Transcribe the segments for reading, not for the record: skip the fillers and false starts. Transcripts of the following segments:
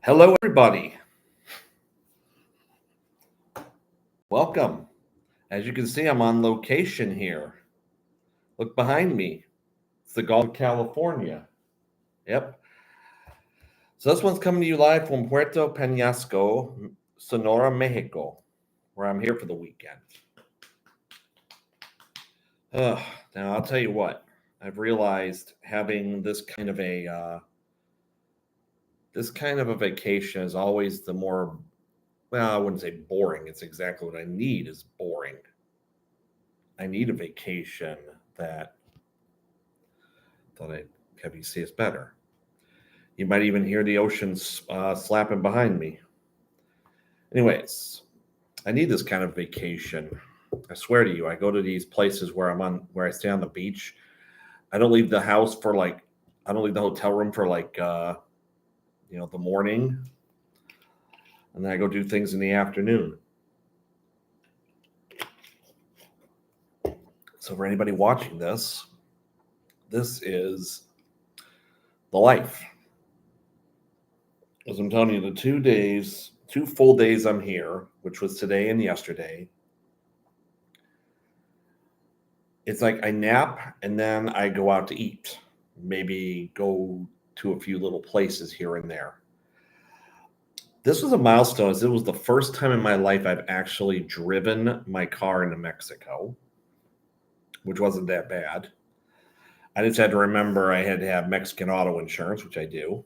Hello, everybody. Welcome. As you can see, I'm on location here. Look behind me. It's the Gulf of California. Yep. So this one's coming to you live from Puerto Peñasco, Sonora, Mexico, where I'm here for the weekend. Now, I'll tell you what. I've realized having this kind of a vacation is always the more, well, I wouldn't say boring. It's exactly what I need is boring. I need a vacation that thought I'd have you see us better. You might even hear the ocean slapping behind me. Anyways, I need this kind of vacation. I swear to you, I go to these places where I stay on the beach. I don't leave the house for I don't leave the hotel room for the morning, and then I go do things in the afternoon. So for anybody watching this, this is the life. As I'm telling you, the 2 full days I'm here, which was today and yesterday, it's like I nap and then I go out to eat, maybe go to a few little places here and there. This was a milestone as it was the first time in my life I've actually driven my car into Mexico, which wasn't that bad. I just had to remember I had to have Mexican auto insurance, which I do.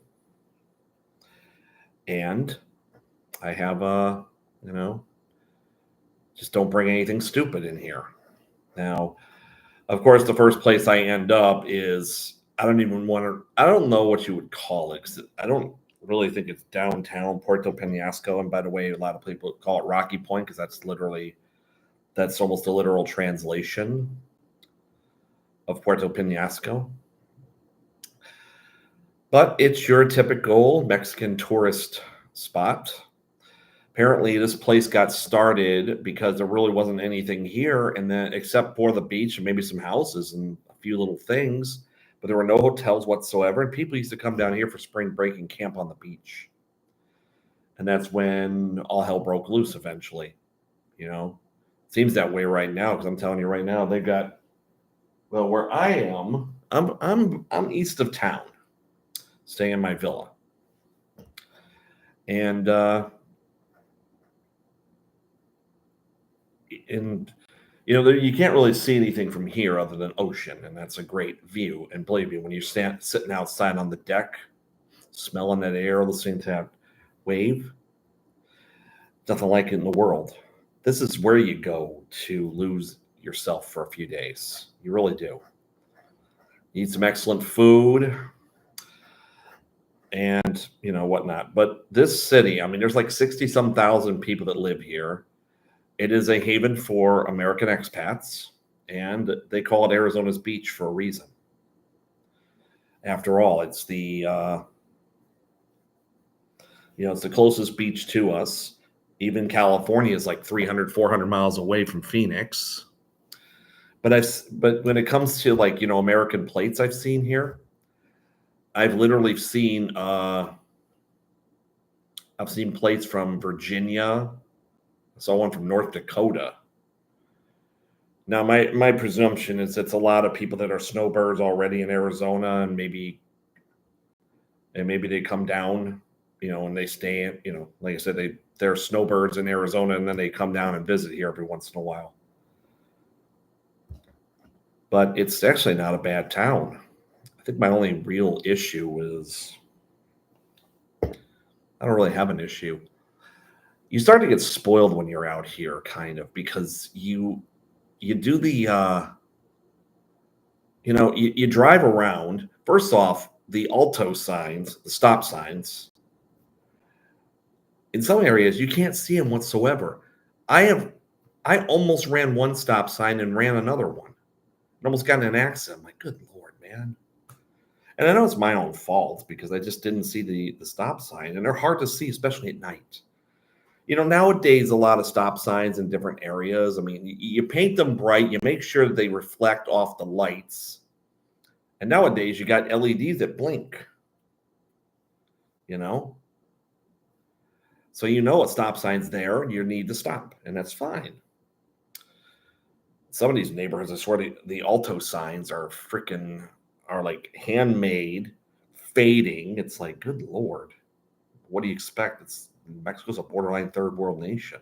And I have just don't bring anything stupid in here. Now, of course, the first place I end up is, I don't know what you would call it, 'cause I don't really think it's downtown Puerto Peñasco. And by the way, a lot of people call it Rocky Point because that's almost a literal translation of Puerto Peñasco. But it's your typical Mexican tourist spot. Apparently, this place got started because there really wasn't anything here, and then except for the beach and maybe some houses and a few little things, but there were no hotels whatsoever. And people used to come down here for spring break and camp on the beach. And that's when all hell broke loose eventually. Seems that way right now because I'm telling you right now, they've got, well, where I am, I'm east of town, staying in my villa. And you can't really see anything from here other than ocean, and that's a great view. And believe me, when you're sitting outside on the deck, smelling that air, listening to that wave, nothing like it in the world. This is where you go to lose yourself for a few days. You really do. You eat some excellent food and whatnot. But this city, I mean, there's like 60-some thousand people that live here. It is a haven for American expats, and they call it Arizona's beach for a reason. After all, it's it's the closest beach to us. Even California is like 300, 400 miles away from Phoenix. But when it comes to American plates I've seen here, I've literally seen plates from Virginia. I saw one from North Dakota. Now, my presumption is it's a lot of people that are snowbirds already in Arizona, and maybe they come down, and they stay, like I said, they're snowbirds in Arizona, and then they come down and visit here every once in a while. But it's actually not a bad town. I think my only real issue is I don't really have an issue. You start to get spoiled when you're out here, kind of, because you do the you drive around. First off, the alto signs, the stop signs, in some areas you can't see them whatsoever. I almost ran one stop sign and ran another one. I almost got in an accident. I'm like, good Lord, man. And I know it's my own fault because I just didn't see the stop sign, and they're hard to see, especially at night. Nowadays, a lot of stop signs in different areas. I mean, you paint them bright, you make sure that they reflect off the lights. And nowadays, you got LEDs that blink. So you know a stop sign's there and you need to stop, and that's fine. Some of these neighborhoods, I swear, the alto signs are like handmade, fading. It's like, good Lord, what do you expect? Mexico's a borderline third world nation.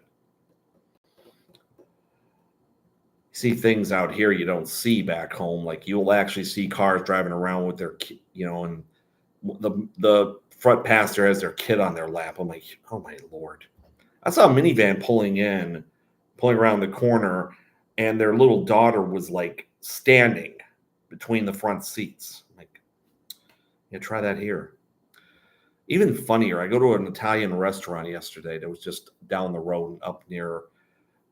See things out here you don't see back home. Like you'll actually see cars driving around with their, and the front passenger has their kid on their lap. I'm like, oh my Lord. I saw a minivan pulling around the corner, and their little daughter was like standing between the front seats. I'm like, yeah, try that here. Even funnier, I go to an Italian restaurant yesterday that was just down the road up near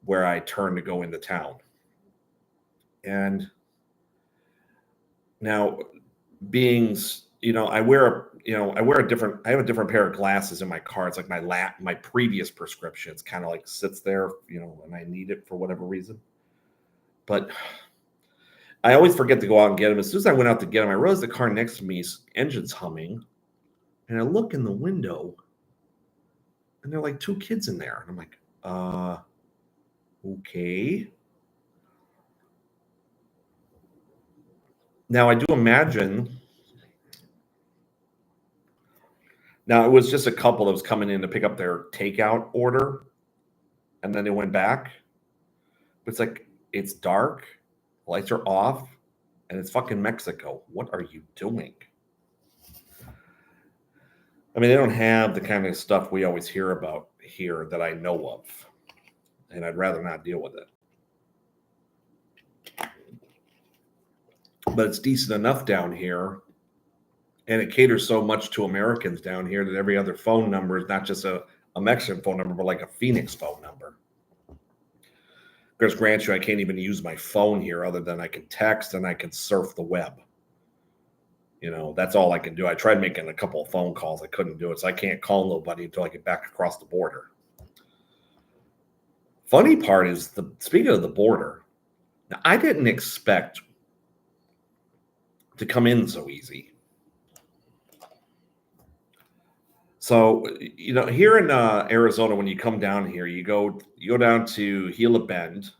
where I turned to go into town. And now I have a different pair of glasses in my car. It's like my previous prescription. It's kind of like sits there, and I need it for whatever reason. But I always forget to go out and get them. As soon as I went out to get them, I realized the car next to me's engine's humming. And I look in the window, and there are like two kids in there. And I'm like, okay. Now, I do imagine. Now, it was just a couple that was coming in to pick up their takeout order, and then they went back. But it's like, it's dark, lights are off, and it's fucking Mexico. What are you doing? I mean, they don't have the kind of stuff we always hear about here that I know of, and I'd rather not deal with it. But it's decent enough down here, and it caters so much to Americans down here that every other phone number is not just a Mexican phone number, but like a Phoenix phone number. Because grant you, I can't even use my phone here other than I can text and I can surf the web. That's all I can do. I tried making a couple of phone calls. I couldn't do it. So I can't call nobody until I get back across the border. Funny part is, speaking of the border, now I didn't expect to come in so easy. So, here in Arizona, when you come down here, you go down to Gila Bend,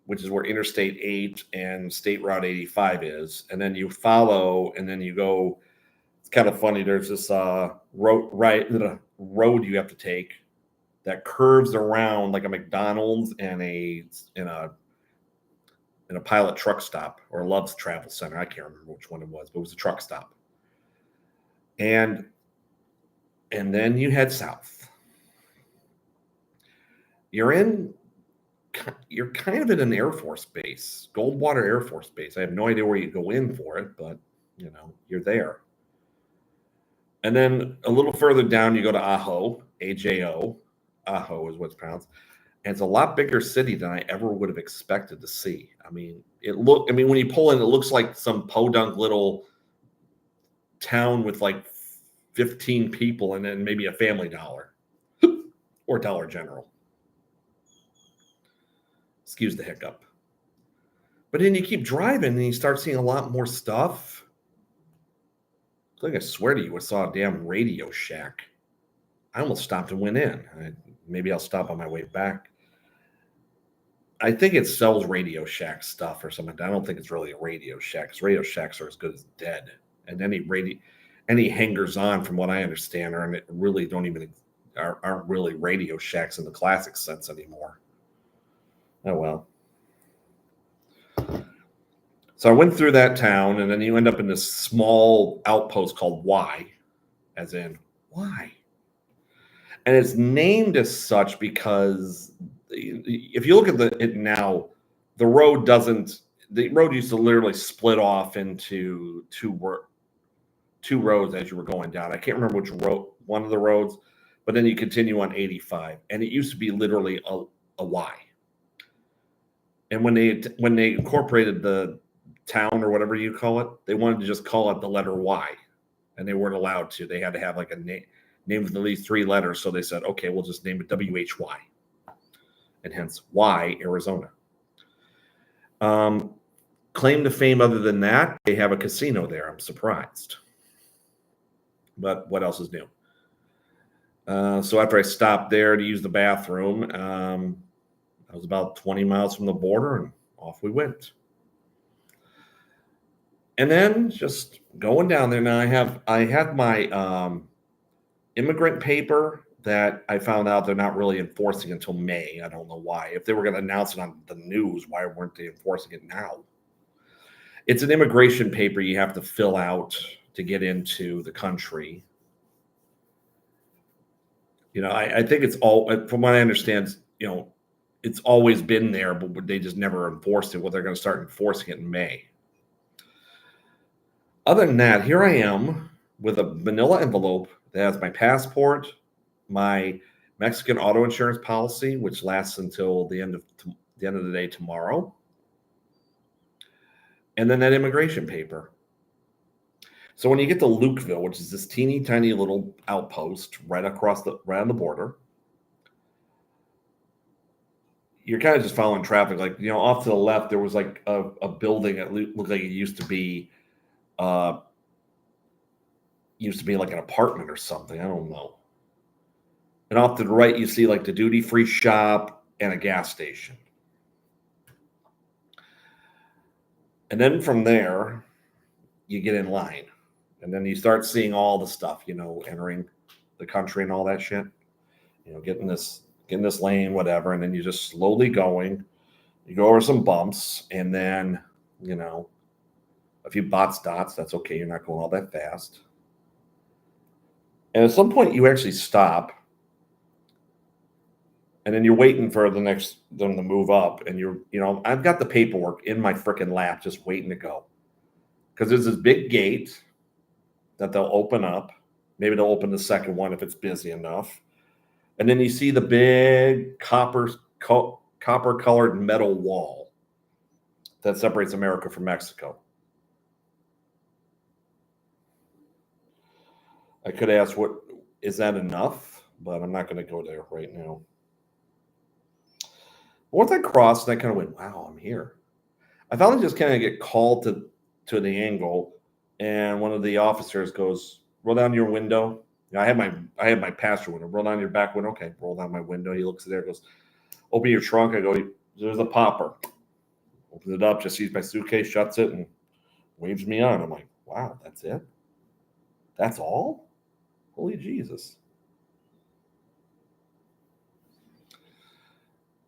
which is where Interstate 8 and State Route 85 is. And then you follow, and then you go. It's kind of funny. There's this road you have to take that curves around like a McDonald's and a Pilot truck stop, or Love's Travel Center. I can't remember which one it was, but it was a truck stop. And then you head south. You're kind of in an Air Force base, Goldwater Air Force Base. I have no idea where you go in for it, but you're there. And then a little further down, you go to Ajo, AJO. Ajo is what's pronounced. And it's a lot bigger city than I ever would have expected to see. I mean, when you pull in, it looks like some podunk little town with like 15 people and then maybe a Family Dollar or Dollar General. Excuse the hiccup. But then you keep driving and you start seeing a lot more stuff. I swear to you, I saw a damn Radio Shack. I almost stopped and went in. Maybe I'll stop on my way back. I think it sells Radio Shack stuff or something. I don't think it's really a Radio Shack, because Radio Shacks are as good as dead. And any hangers on, from what I understand, aren't really Radio Shacks in the classic sense anymore. Oh well. So I went through that town, and then you end up in this small outpost called Y, as in why? And it's named as such because if you look at it now, the road used to literally split off into two roads as you were going down. I can't remember which road, one of the roads, but then you continue on 85, and it used to be literally a Y. And when they incorporated the town, or whatever you call it, they wanted to just call it the letter Y, and they weren't allowed to. They had to have like a name with at least 3 letters. So they said, okay, we'll just name it WHY, and hence Y, Arizona. Claim to fame other than that, they have a casino there. I'm surprised. But what else is new? So after I stopped there to use the bathroom, I was about 20 miles from the border, and off we went. And then just going down there. Now I have my immigrant paper that I found out they're not really enforcing until May. I don't know why. If they were going to announce it on the news, why weren't they enforcing it now? It's an immigration paper you have to fill out to get into the country. I think it's all, from what I understand, it's always been there, but they just never enforced it. Well, they're going to start enforcing it in May. Other than that, here I am with a manila envelope that has my passport, my Mexican auto insurance policy, which lasts until the end of the day tomorrow, and then that immigration paper. So when you get to Lukeville, which is this teeny tiny little outpost right on the border, you're kind of just following traffic. Like, off to the left, there was like a building that looked like it used to be like an apartment or something. I don't know. And off to the right, you see like the duty-free shop and a gas station. And then from there, you get in line. And then you start seeing all the stuff, entering the country and all that shit. Getting this lane, whatever. And then you're just slowly going. You go over some bumps, and then, a few dots. That's okay. You're not going all that fast. And at some point, you actually stop. And then you're waiting for them to move up. And I've got the paperwork in my freaking lap just waiting to go. Because there's this big gate that they'll open up. Maybe they'll open the second one if it's busy enough. And then you see the big copper-colored metal wall that separates America from Mexico. I could ask, is that enough? But I'm not going to go there right now. Once I crossed, I kind of went, wow, I'm here. I finally just kind of get called to the angle, and one of the officers goes, roll down your window. I had my passenger window. Roll down your back window. Okay, roll down my window. He looks there, goes, open your trunk. I go, there's a popper. Opens it up, just sees my suitcase, shuts it, and waves me on. I'm like, wow, that's it? That's all? Holy Jesus.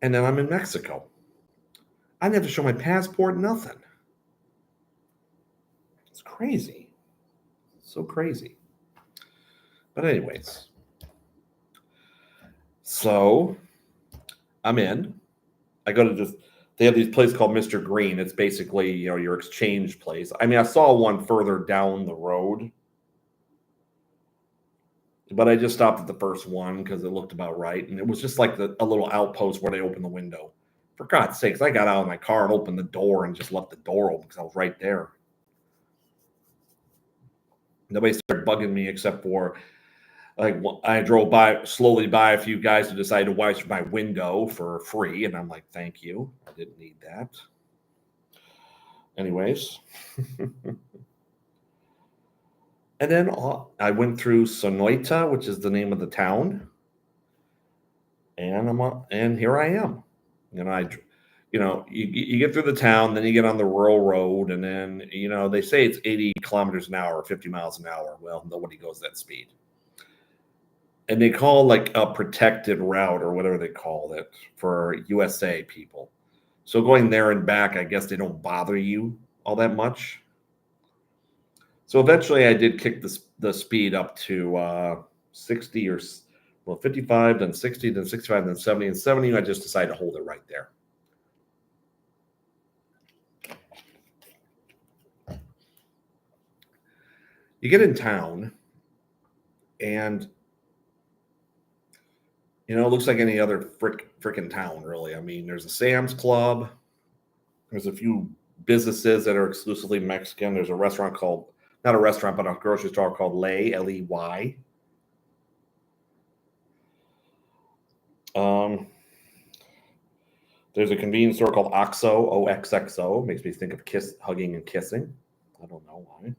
And then I'm in Mexico. I didn't have to show my passport, nothing. It's crazy. So crazy. But anyways. So I'm in. I go to they have these places called Mr. Green. It's basically, your exchange place. I mean, I saw one further down the road. But I just stopped at the first one because it looked about right. And it was just like a little outpost where they opened the window. For God's sakes, I got out of my car and opened the door and just left the door open because I was right there. Nobody started bugging me except for, like, I drove slowly by a few guys who decided to wipe my window for free. And I'm like, thank you. I didn't need that. Anyways. And then I went through Sonoita, which is the name of the town, and here I am. You get through the town, then you get on the rural road, and then they say it's 80 kilometers an hour, 50 miles an hour. Well, nobody goes that speed, and they call like a protected route or whatever they call it for USA people. So going there and back, I guess they don't bother you all that much. So eventually I did kick the speed up to 60 or 55, then 60, then 65, then 70, and 70. I just decided to hold it right there. You get in town, and it looks like any other freaking town, really. I mean, there's a Sam's Club. There's a few businesses that are exclusively Mexican. There's a restaurant called, not a restaurant, but a grocery store called Ley, L-E-Y. There's a convenience store called Oxxo, O-X-X-O. Makes me think of hugging and kissing. I don't know why.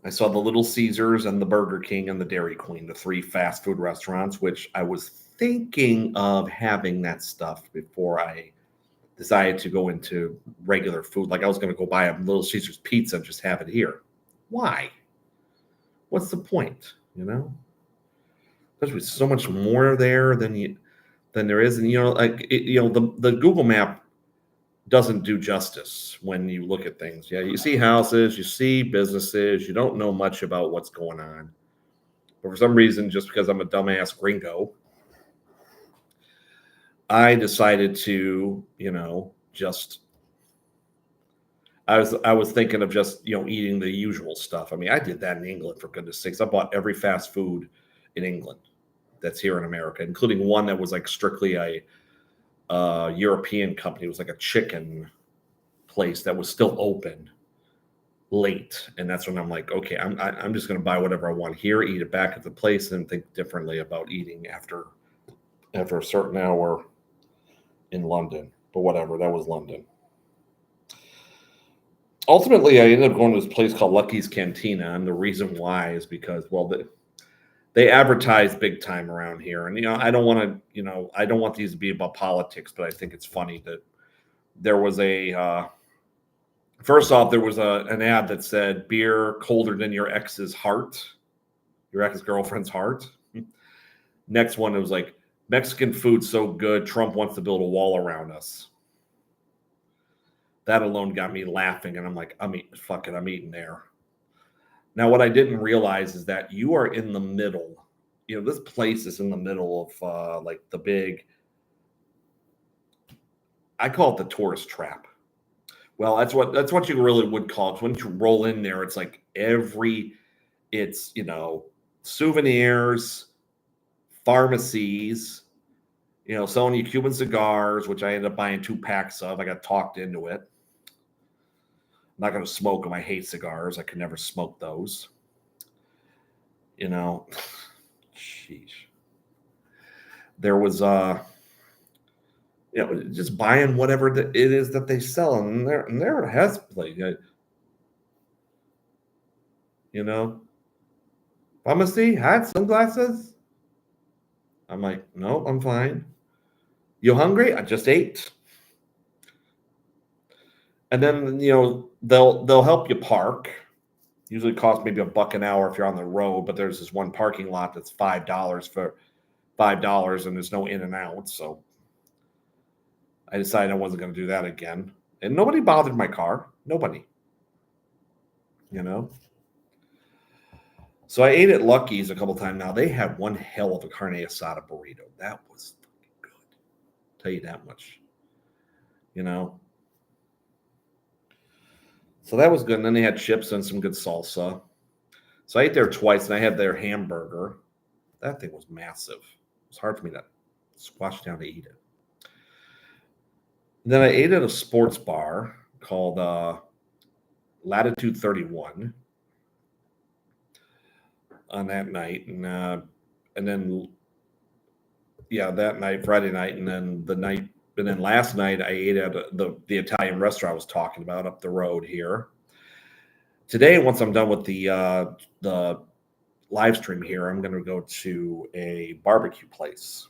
I saw the Little Caesars and the Burger King and the Dairy Queen, the 3 fast food restaurants, which I was thinking of having that stuff before I decided to go into regular food. Like I was going to go buy a Little Caesars pizza and just have it here. Why? What's the point? You know, there's so much more there than there is, and the Google Map doesn't do justice when you look at things. Yeah, you see houses, you see businesses, you don't know much about what's going on. But for some reason, just because I'm a dumbass gringo, I decided to, just I was thinking of just, eating the usual stuff. I mean, I did that in England, for goodness sakes. I bought every fast food in England that's here in America, including one that was like strictly a European company. It was like a chicken place that was still open late, and that's when I'm like, okay, I'm just going to buy whatever I want here, eat it back at the place, and think differently about eating after a certain hour in London. But whatever, that was London. Ultimately, I ended up going to this place called Lucky's Cantina, and the reason why is because, well, they advertise big time around here, and I don't want to, I don't want these to be about politics, but I think it's funny that there was a first off, there was an ad that said beer colder than your ex's heart, your ex-girlfriend's heart. Next one, it was like Mexican food so good, Trump wants to build a wall around us. That alone got me laughing, and I'm like, I'm eating there. Now, what I didn't realize is that you are in the middle. This place is in the middle of like the big, I call it the tourist trap. Well, that's what you really would call it. When you roll in there, it's like it's souvenirs, pharmacies, selling you Cuban cigars, which I ended up buying 2 packs of. I got talked into it. I'm not going to smoke them. I hate cigars. I could never smoke those. Sheesh. There was just buying whatever it is that they sell, and there has played. Pharmacy hat, sunglasses. I'm like, no, I'm fine. You hungry? I just ate. And then they'll help you park. Usually costs maybe $1 an hour if you're on the road, but there's this one parking lot that's $5 for $5, and there's no in and out. So I decided I wasn't going to do that again. And nobody bothered my car. Nobody. So I ate at Lucky's a couple times now. They had one hell of a carne asada burrito. That was good. I'll tell you that much. So that was good. And then they had chips and some good salsa. So I ate there twice, and I had their hamburger. That thing was massive. It was hard for me to squash down to eat it. And then I ate at a sports bar called Latitude 31 on that night, and then that night, Friday night, and then last night I ate at the Italian restaurant I was talking about up the road here. Today, once I'm done with the live stream here, I'm going to go to a barbecue place.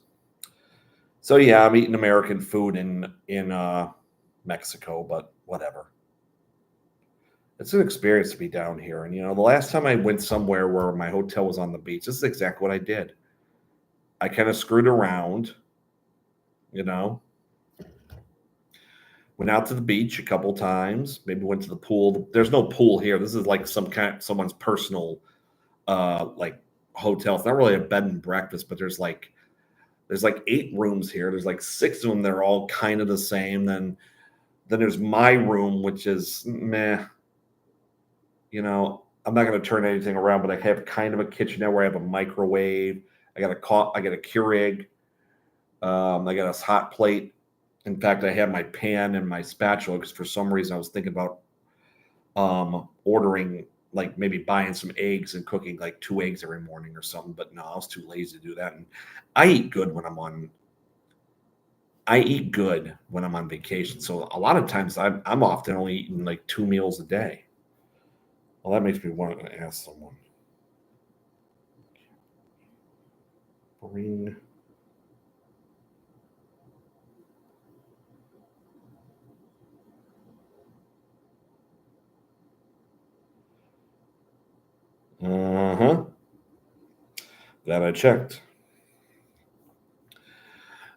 So yeah, I'm eating American food in Mexico, but whatever. It's an experience to be down here. And the last time I went somewhere where my hotel was on the beach, this is exactly what I did. I kind of screwed around, went out to the beach a couple times, maybe went to the pool. There's no pool here. This is like someone's personal like hotel. It's not really a bed and breakfast, but there's like 8 rooms here. There's like 6 of them. They're all kind of the same. Then there's my room, which is meh. I'm not going to turn anything around, but I have kind of a kitchenette where I have a microwave. I got a Keurig. I got a hot plate. In fact, I have my pan and my spatula because for some reason I was thinking about ordering, like maybe buying some eggs and cooking like 2 eggs every morning or something. But no, I was too lazy to do that. And I eat good when I'm on vacation. So a lot of times I'm often only eating like 2 meals a day. Well, that makes me want to ask someone. Bring. Uh-huh. Glad I checked.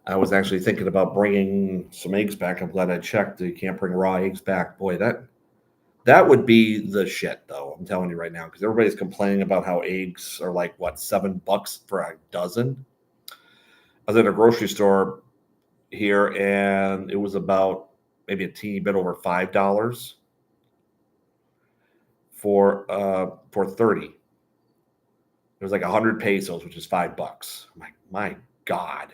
I was actually thinking about bringing some eggs back. I'm glad I checked. You can't bring raw eggs back. Boy, that would be the shit, though. I'm telling you right now, because everybody's complaining about how eggs are like what, $7 for a dozen. I was at a grocery store here, and it was about maybe a teeny bit over $5 for 30. It was like 100 pesos, which is $5. I'm like, my God.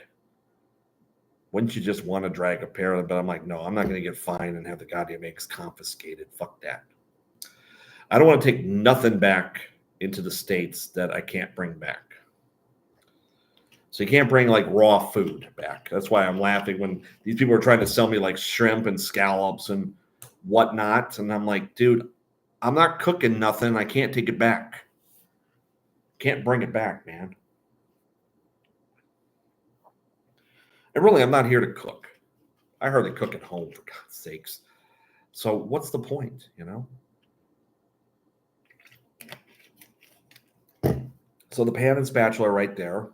Wouldn't you just want to drag a pair of them? But I'm like, no, I'm not going to get fined and have the goddamn eggs confiscated. Fuck that. I don't want to take nothing back into the States that I can't bring back. So you can't bring like raw food back. That's why I'm laughing when these people are trying to sell me like shrimp and scallops and whatnot. And I'm like, dude, I'm not cooking nothing. I can't take it back. Can't bring it back, man. And really, I'm not here to cook. I hardly cook at home, for God's sakes. So what's the point, you know? So the pan and spatula right there.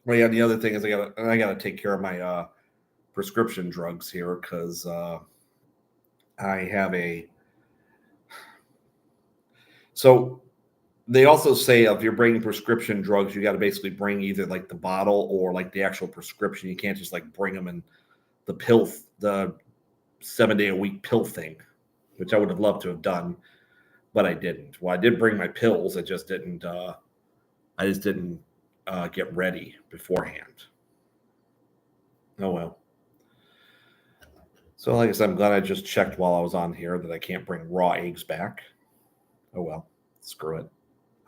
Well, yeah, the other thing is I gotta take care of my prescription drugs here because I have a. So they also say if you're bringing prescription drugs, you got to basically bring either like the bottle or like the actual prescription. You can't just like bring them in the pill, the 7-day-a-week pill thing, which I would have loved to have done, but I didn't. Well, I did bring my pills. I just didn't. I just didn't get ready beforehand. Oh well. So, like I said, I'm glad I just checked while I was on here that I can't bring raw eggs back. Oh well, screw it.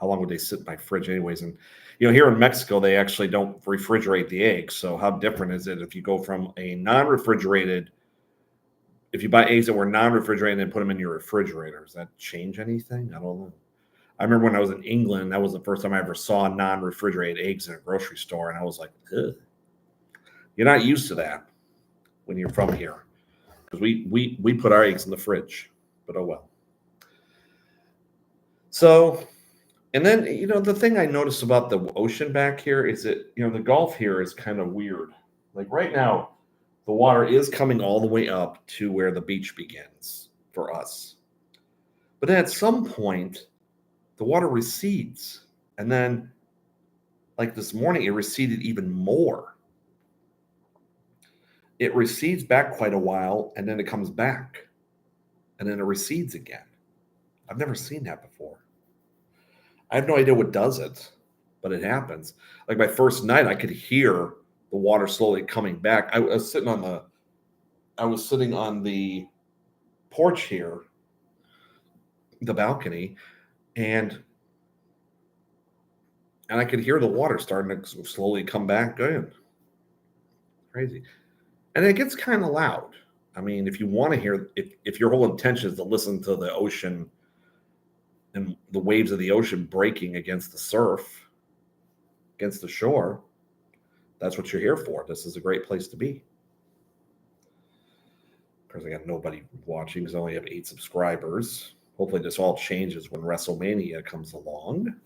How long would they sit in my fridge anyways? And here in Mexico, they actually don't refrigerate the eggs. So how different is it if you go from a non-refrigerated, if you buy eggs that were non-refrigerated and put them in your refrigerator? Does that change anything? I don't know. I remember when I was in England, that was the first time I ever saw non-refrigerated eggs in a grocery store, and I was like, ugh. You're not used to that when you're from here, because we put our eggs in the fridge, but oh well. So, and then the thing I noticed about the ocean back here is that the Gulf here is kind of weird. Like right now, the water is coming all the way up to where the beach begins for us, but then at some point, the water recedes, and then like this morning, it receded even more. It recedes back quite a while, and then it comes back, and then it recedes again. I've never seen that before. I have no idea what does it, but it happens. Like my first night, I could hear the water slowly coming back. I was sitting on the porch here, the balcony, and I could hear the water starting to slowly come back. Good, crazy. And it gets kind of loud. I mean, if you want to hear, if your whole intention is to listen to the ocean and the waves of the ocean breaking against the surf, against the shore, that's what you're here for. This is a great place to be. Of course, I got nobody watching because I only have 8 subscribers. Hopefully, this all changes when WrestleMania comes along.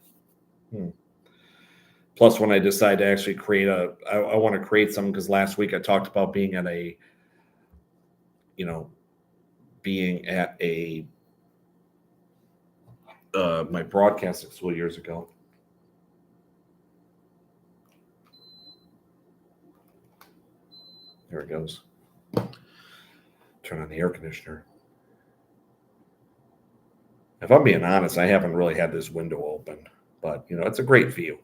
Plus, when I decide to actually create I want to create something because last week I talked about being at my broadcasting school years ago. There it goes. Turn on the air conditioner. If I'm being honest, I haven't really had this window open, but it's a great view.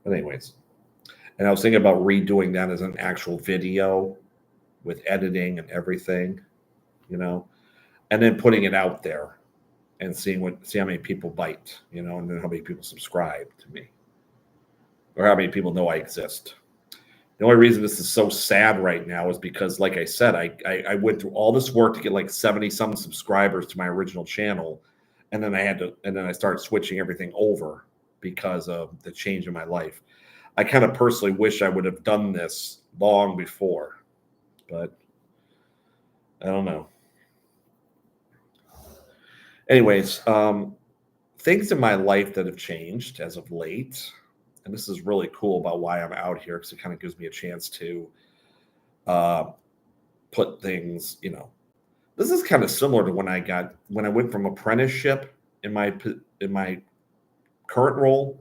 But anyways, and I was thinking about redoing that as an actual video with editing and everything, and then putting it out there and see how many people bite, and then how many people subscribe to me, or how many people know I exist. The only reason this is so sad right now is because, like I said, I went through all this work to get like 70 some subscribers to my original channel. And then I started switching everything over because of the change in my life. I kind of personally wish I would have done this long before, but I don't know. Anyways, things in my life that have changed as of late, and this is really cool about why I'm out here, because it kind of gives me a chance to put things, this is kind of similar to when I went from apprenticeship in my current role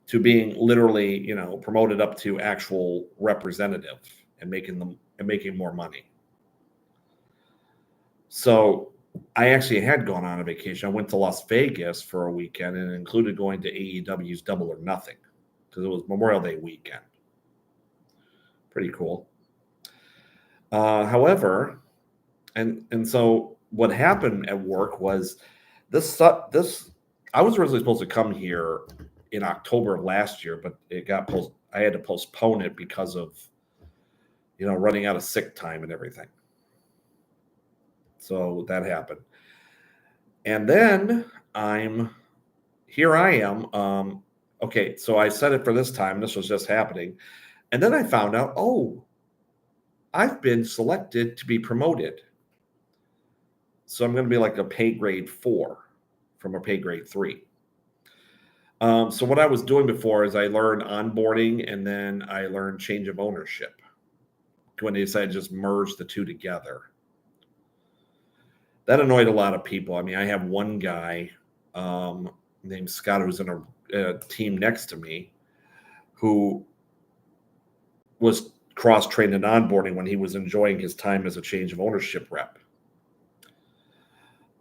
to being literally, promoted up to actual representative and making more money. So I actually had gone on a vacation. I went to Las Vegas for a weekend, and it included going to AEW's Double or Nothing because it was Memorial Day weekend. Pretty cool. However, and so what happened at work was this. I was originally supposed to come here in October of last year, but I had to postpone it because of running out of sick time and everything. So that happened. And then here I am. Okay, so I set it for this time. This was just happening. And then I found out, I've been selected to be promoted. So I'm going to be like a pay grade 4 from a pay grade 3. So what I was doing before is I learned onboarding, and then I learned change of ownership when they decided to just merge the two together. That annoyed a lot of people. I mean, I have one guy named Scott who's in a team next to me who was cross-trained in onboarding when he was enjoying his time as a change of ownership rep.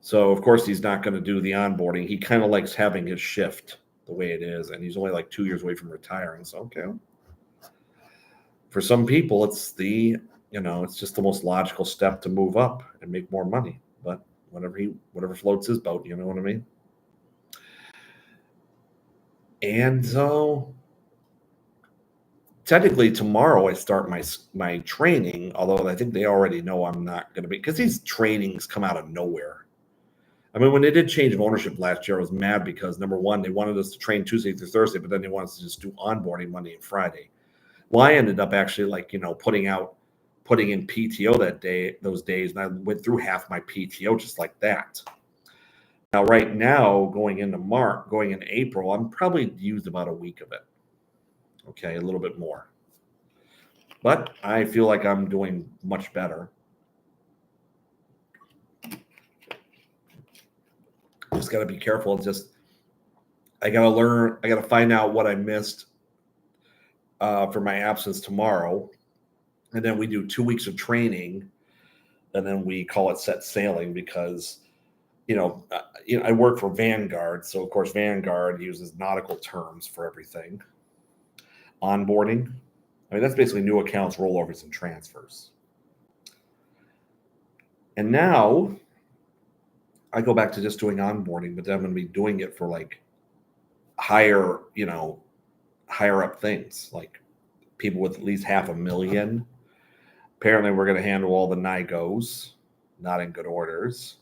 So, of course, he's not going to do the onboarding. He kind of likes having his shift the way it is, and he's only like 2 years away from retiring. So, okay. For some people, it's it's just the most logical step to move up and make more money. But whatever floats his boat, you know what I mean? And so technically tomorrow I start my training, although I think they already know I'm not going to be, because these trainings come out of nowhere. I mean, when they did change of ownership last year, I was mad because, number one, they wanted us to train Tuesday through Thursday, but then they wanted us to just do onboarding Monday and Friday. Well, I ended up actually putting in PTO those days, and I went through half my PTO just like that. Now, right now, going in April, I'm probably used about a week of it. Okay, a little bit more. But I feel like I'm doing much better. Just got to be careful. I got to find out what I missed for my absence tomorrow. And then we do 2 weeks of training, and then we call it set sailing because, I work for Vanguard. So, of course, Vanguard uses nautical terms for everything. Onboarding. I mean, that's basically new accounts, rollovers, and transfers. And now I go back to just doing onboarding, but then I'm going to be doing it for like higher up things, like people with at least 500,000. Apparently, we're going to handle all the NIGOs, not in good orders.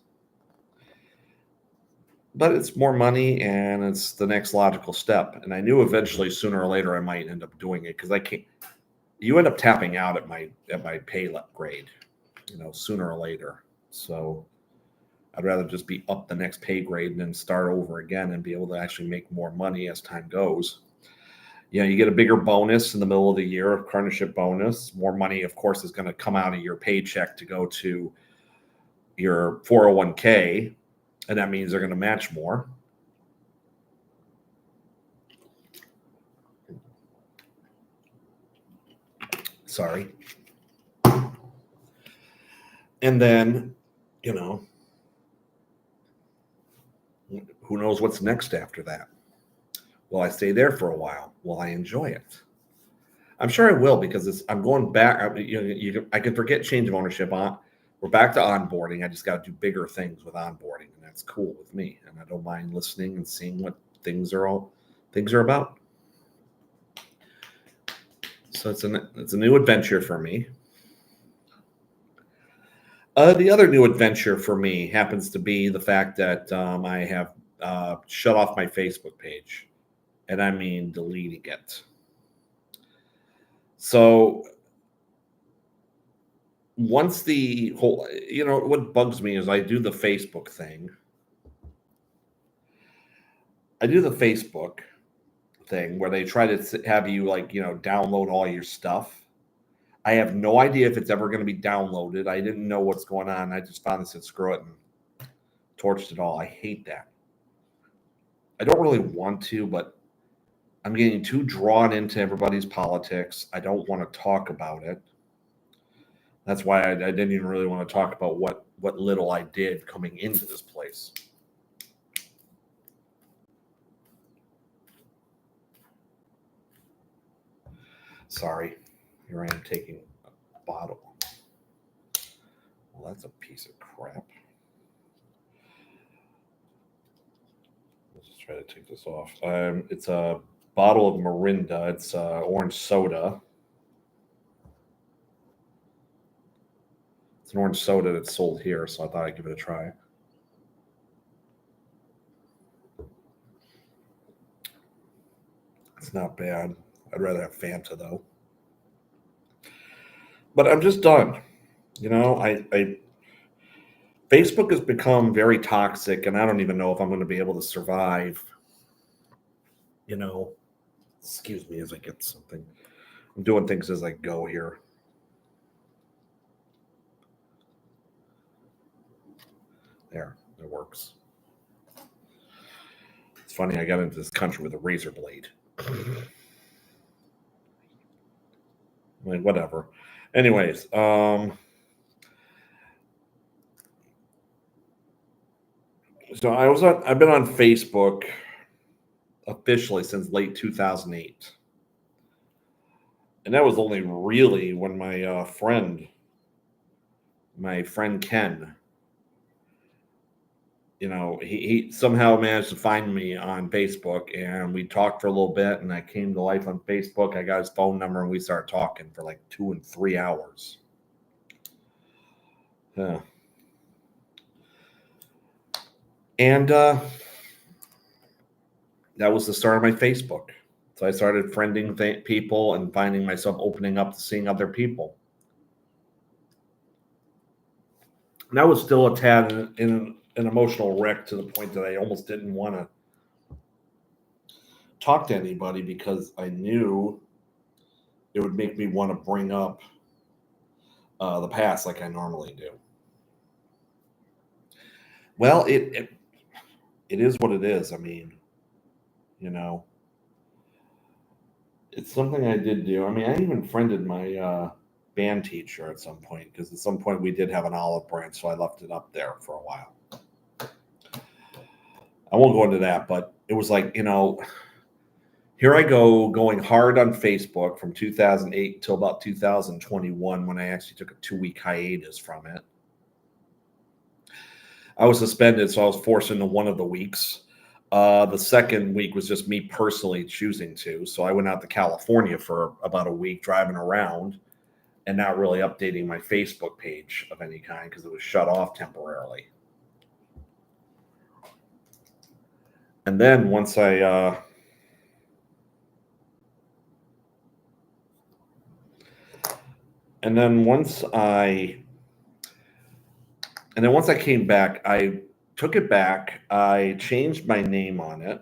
But it's more money, and it's the next logical step. And I knew eventually, sooner or later, I might end up doing it because I can't. You end up tapping out at my pay grade, sooner or later. So I'd rather just be up the next pay grade and then start over again and be able to actually make more money as time goes. You get a bigger bonus in the middle of the year, a partnership bonus. More money, of course, is going to come out of your paycheck to go to your 401k, and that means they're going to match more. Sorry. And then, who knows what's next after that? Will I stay there for a while? Will I enjoy it? I'm sure I will, because I'm going back. I can forget change of ownership. We're back to onboarding. I just got to do bigger things with onboarding, and that's cool with me. And I don't mind listening and seeing what things are about. So it's a new adventure for me. The other new adventure for me happens to be the fact that I have shut off my Facebook page, and I mean deleting it. So once the whole, what bugs me is I do the Facebook thing. I do the Facebook thing where they try to have you download all your stuff. I have no idea if it's ever going to be downloaded. I didn't know what's going on. I just finally said screw it and torched it all. I hate that. I don't really want to, but I'm getting too drawn into everybody's politics. I don't want to talk about it. That's why I didn't even really want to talk about what little I did coming into this place. Sorry. Here I am taking a bottle. Well, that's a piece of crap. Let's try to take this off. It's a bottle of Mirinda. It's orange soda. It's an orange soda that's sold here, so I thought I'd give it a try. It's not bad. I'd rather have Fanta, though. But I'm just done. Facebook has become very toxic, and I don't even know if I'm going to be able to survive. Excuse me as I get something. I'm doing things as I go here. There, it works. It's funny, I got into this country with a razor blade. Whatever. Anyways, so I've been on Facebook officially since late 2008. And that was only really when my friend Ken, he somehow managed to find me on Facebook, and we talked for a little bit, and I came to life on Facebook. I got his phone number, and we started talking for like 2 and 3 hours. Yeah. And that was the start of my Facebook. So I started friending people and finding myself opening up to seeing other people. And I was still a tad in an emotional wreck to the point that I almost didn't want to talk to anybody because I knew it would make me want to bring up the past like I normally do. Well, it is what it is. I mean, it's something I did do. I mean, I even friended my band teacher at some point because at some point we did have an olive branch, so I left it up there for a while. I won't go into that, but it was like, here I go going hard on Facebook from 2008 till about 2021 when I actually took a 2-week hiatus from it. I was suspended, so I was forced into one of the weeks. The second week was just me personally choosing to. So I went out to California for about a week driving around and not really updating my Facebook page of any kind because it was shut off temporarily. And then once I came back, I took it back. I changed my name on it.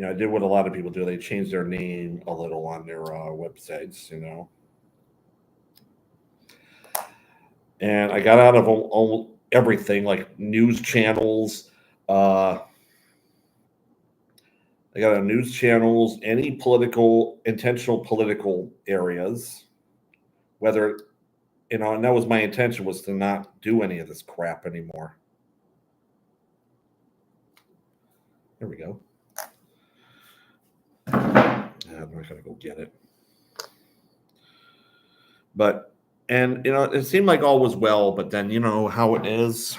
I did what a lot of people do. They changed their name a little on their websites, And I got out of all everything, like news channels. I got out of news channels, any intentional political areas, whether, and that was my intention, was to not do any of this crap anymore. There we go. I'm not going to go get it. But, and, it seemed like all was well, but then, how it is.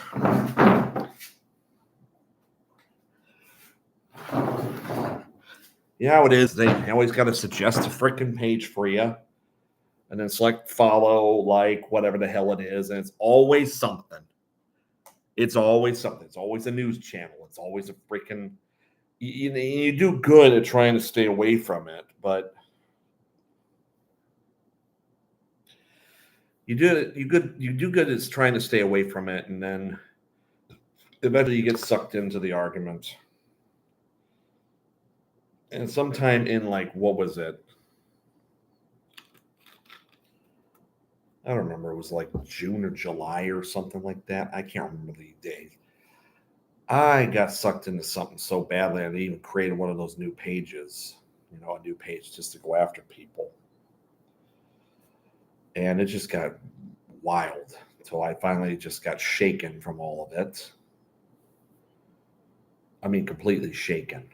You know how it is. They always got to suggest a freaking page for you, and then select follow, like, whatever the hell it is, and it's always something. It's always something. It's always a news channel. It's always a freaking. You do good at trying to stay away from it, but you do good at trying to stay away from it, and then eventually you get sucked into the argument. And sometime in, like, what was it? I don't remember. It was like June or July or something like that. I can't remember the days. I got sucked into something so badly, I even created one of those new pages, a new page just to go after people. And it just got wild until I finally just got shaken from all of it. I mean, completely shaken.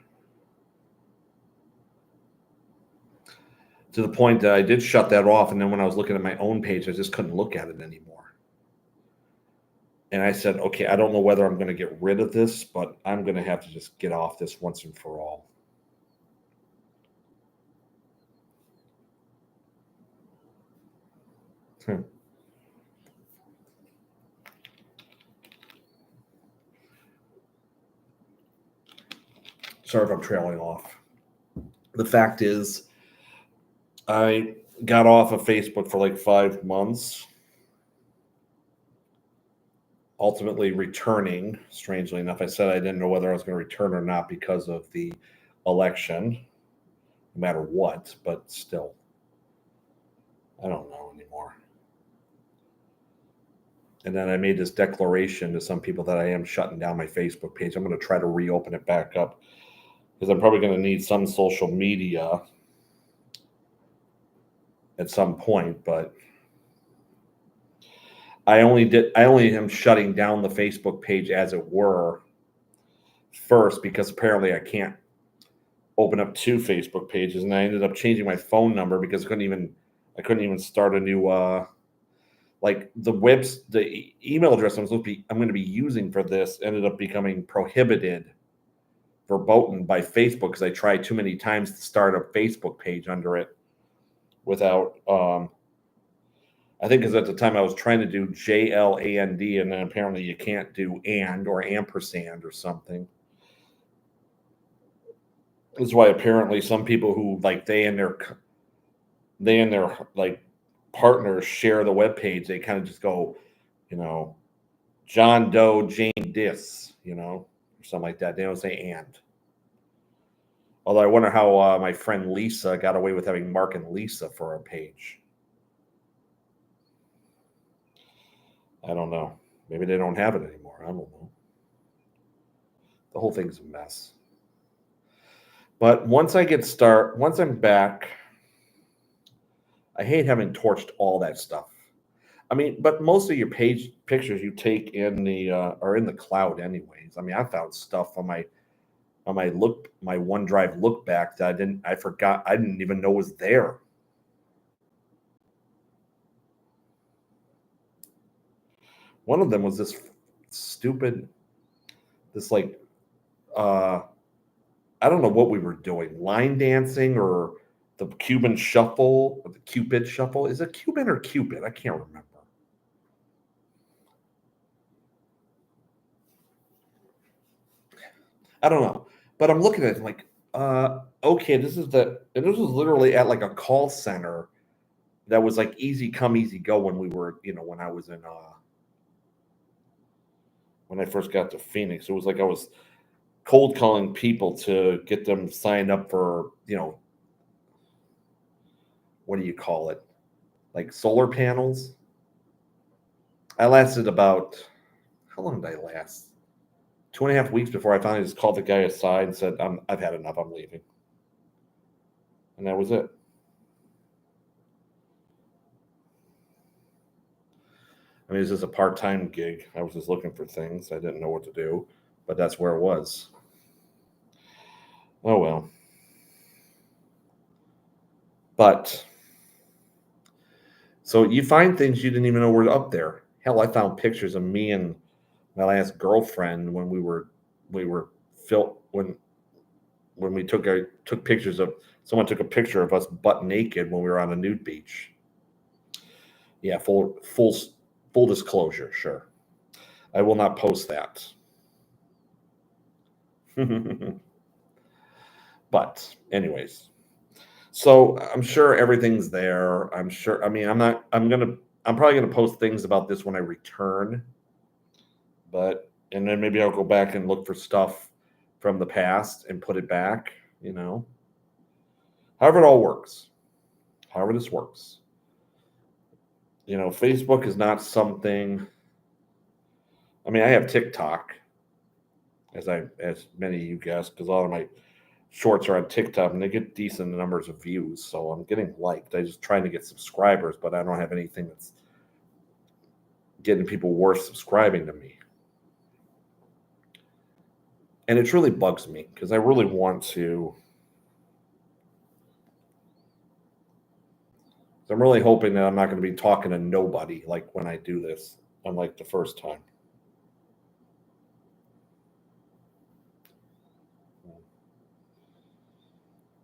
To the point that I did shut that off. And then when I was looking at my own page, I just couldn't look at it anymore. And I said, okay, I don't know whether I'm going to get rid of this, but I'm going to have to just get off this once and for all. Sorry if I'm trailing off. The fact is, I got off of Facebook for like 5 months. Ultimately returning, strangely enough. I said I didn't know whether I was going to return or not because of the election, no matter what, but still, I don't know anymore. And then I made this declaration to some people that I am shutting down my Facebook page. I'm going to try to reopen it back up because I'm probably going to need some social media at some point, but I only am shutting down the Facebook page, as it were, first, because apparently I can't open up 2 Facebook pages, and I ended up changing my phone number because I couldn't even start a new like the email address I'm going to be using for this ended up becoming prohibited verboten by Facebook because I tried too many times to start a Facebook page under it without I think because at the time I was trying to do JLAND, and then apparently you can't do and or ampersand or something. That's why apparently some people who like they and their like partners share the web page. They kind of just go, John Doe Jane Dis, or something like that. They don't say and. Although I wonder how my friend Lisa got away with having Mark and Lisa for a page. I don't know. Maybe they don't have it anymore. I don't know. The whole thing's a mess. But once I'm back, I hate having torched all that stuff. I mean, but most of your page pictures you take in the are in the cloud anyways. I mean, I found stuff on my OneDrive look back that I forgot, I didn't even know was there. One of them was this stupid, I don't know what we were doing, line dancing or the Cuban shuffle, or the Cupid shuffle. Is it Cuban or Cupid? I can't remember. I don't know, but I'm looking at it like, okay, this was literally at like a call center that was like easy come, easy go when we were, when I was in, when I first got to Phoenix. It was like I was cold calling people to get them signed up for, what do you call it? Like solar panels. I lasted about, how long did I last? 2.5 weeks before I finally just called the guy aside and said, I've had enough, I'm leaving. And that was it. I mean, it's just a part-time gig. I was just looking for things. I didn't know what to do, but that's where it was. Oh, well. But, so you find things you didn't even know were up there. Hell, I found pictures of me and my last girlfriend when we were when when we took pictures of, someone took a picture of us butt naked when we were on a nude beach. Yeah, full disclosure, sure. I will not post that. But anyways, so I'm sure everything's there. I'm sure. I mean, I'm probably gonna post things about this when I return. But and then maybe I'll go back and look for stuff from the past and put it back. However it all works. However this works. Facebook is not something. I mean, I have TikTok, as many of you guessed, because a lot of my shorts are on TikTok and they get decent numbers of views. So I'm getting liked. I'm just trying to get subscribers, but I don't have anything that's getting people worth subscribing to me. And it really bugs me because I really want to. I'm really hoping that I'm not going to be talking to nobody like when I do this, unlike the first time.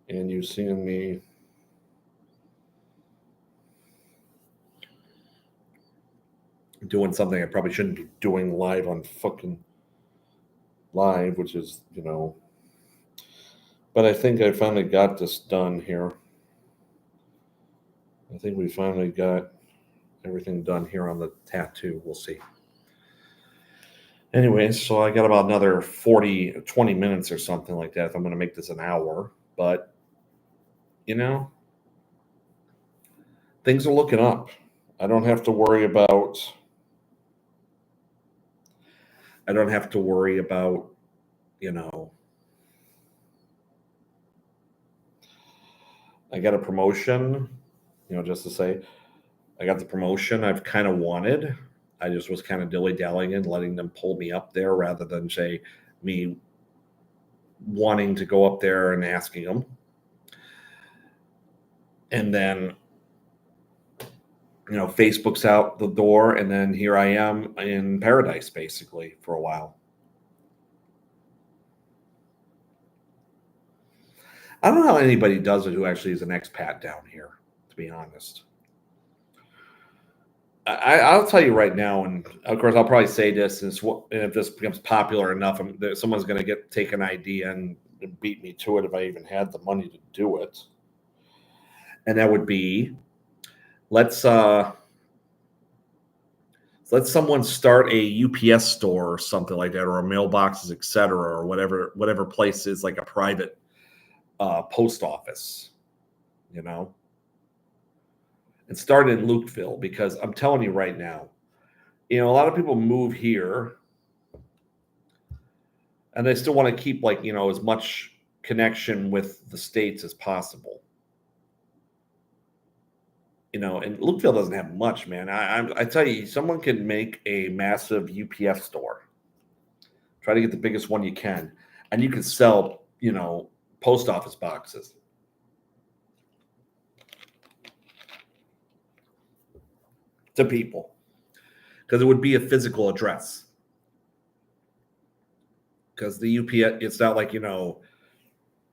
And you seeing me doing something I probably shouldn't be doing live on fucking live, which is, but I think I finally got this done here. I think we finally got everything done here on the tattoo. We'll see. Anyways, so I got about another 20 minutes or something like that if I'm going to make this an hour. But, things are looking up. I don't have to worry about, I got a promotion, just to say, I got the promotion I've kind of wanted. I just was kind of dilly-dallying and letting them pull me up there rather than, say, me wanting to go up there and asking them. And then, Facebook's out the door, and then here I am in paradise, basically, for a while. I don't know how anybody does it who actually is an expat down here, to be honest. I'll tell you right now, and of course I'll probably say this, and if this becomes popular enough, someone's going to take an idea and beat me to it if I even had the money to do it. And that would be, let's someone start a UPS store or something like that, or a mailboxes, etc., or whatever place is like a private post office, and start in Lukeville, because I'm telling you right now, a lot of people move here and they still want to keep as much connection with the States as possible. And Lukeville doesn't have much, man. I tell you, someone can make a massive UPS store. Try to get the biggest one you can, and you can sell, post office boxes. To people, because it would be a physical address. Because the UPS, it's not like you're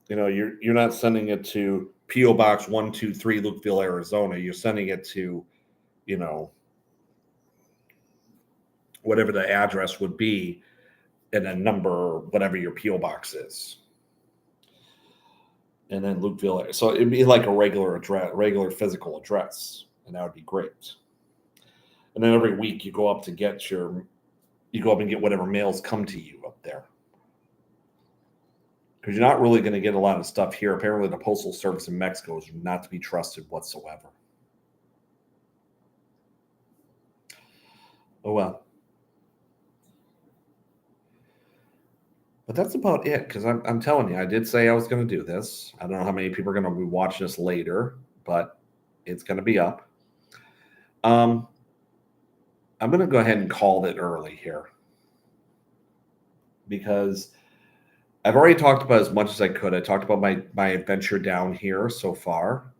not sending it to P.O. Box 123 Lukeville, Arizona. You're sending it to, whatever the address would be, and a number, whatever your P.O. box is. And then Lukeville, so it'd be like a regular physical address, and that would be great. And then every week you go up and get whatever mails come to you up there. Because you're not really going to get a lot of stuff here. Apparently the Postal Service in Mexico is not to be trusted whatsoever. Oh, well. But that's about it, because I'm telling you, I did say I was going to do this. I don't know how many people are going to be watching this later, but it's going to be up. I'm going to go ahead and call it early here, because I've already talked about as much as I could. I talked about my adventure down here so far.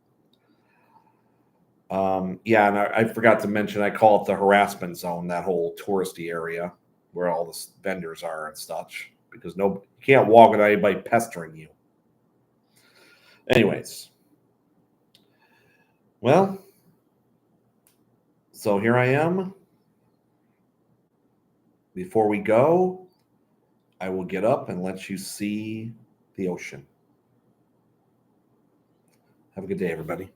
Yeah, and I forgot to mention, I call it the harassment zone, that whole touristy area where all the vendors are and such, because you can't walk without anybody pestering you. Anyways, well, so here I am. Before we go, I will get up and let you see the ocean. Have a good day, everybody.